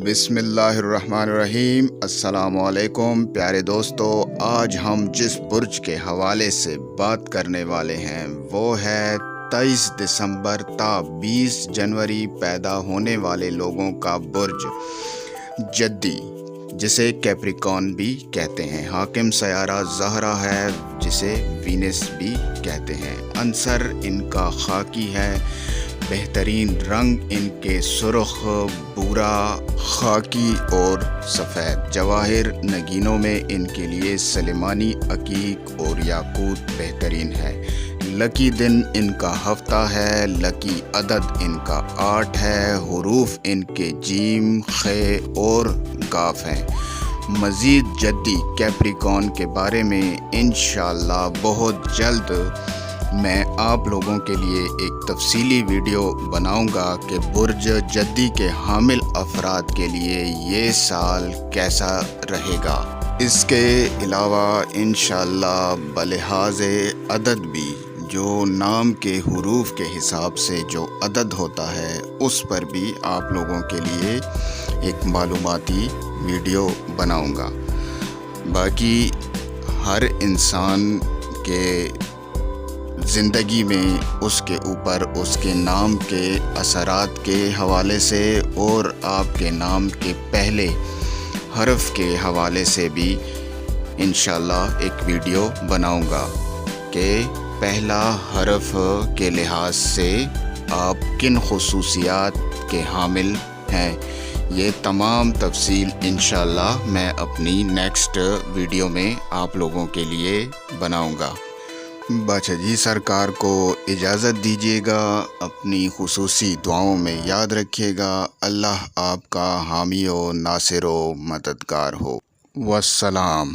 بسم اللہ الرحمن الرحیم۔ السلام علیکم پیارے دوستو، آج ہم جس برج کے حوالے سے بات کرنے والے ہیں وہ ہے 23 دسمبر تا 20 جنوری پیدا ہونے والے لوگوں کا برج جدی، جسے کیپریکارن بھی کہتے ہیں۔ حاکم سیارہ زہرہ ہے، جسے وینس بھی کہتے ہیں۔ عنصر ان کا خاکی ہے، بہترین رنگ ان کے سرخ، بھورا، خاکی اور سفید۔ جواہر نگینوں میں ان کے لیے سلیمانی، عقیق اور یاقوت بہترین ہے۔ لکی دن ان کا ہفتہ ہے، لکی عدد ان کا 8 ہے، حروف ان کے جیم، خ اور قاف ہیں۔ مزید جدی کیپریکارن کے بارے میں انشاءاللہ بہت جلد میں آپ لوگوں کے لیے ایک تفصیلی ویڈیو بناؤں گا کہ برج جدی کے حامل افراد کے لیے یہ سال کیسا رہے گا۔ اس کے علاوہ انشاءاللہ بلحاظ عدد بھی جو نام کے حروف کے حساب سے جو عدد ہوتا ہے اس پر بھی آپ لوگوں کے لیے ایک معلوماتی ویڈیو بناؤں گا۔ باقی ہر انسان کے زندگی میں اس کے اوپر اس کے نام کے اثرات کے حوالے سے اور آپ کے نام کے پہلے حرف کے حوالے سے بھی انشاءاللہ ایک ویڈیو بناؤں گا کہ پہلا حرف کے لحاظ سے آپ کن خصوصیات کے حامل ہیں۔ یہ تمام تفصیل انشاءاللہ میں اپنی نیکسٹ ویڈیو میں آپ لوگوں کے لیے بناؤں گا۔ باچا جی سرکار کو اجازت دیجیے گا، اپنی خصوصی دعاؤں میں یاد رکھیے گا۔ اللہ آپ کا حامی و ناصر و مددگار ہو۔ والسلام۔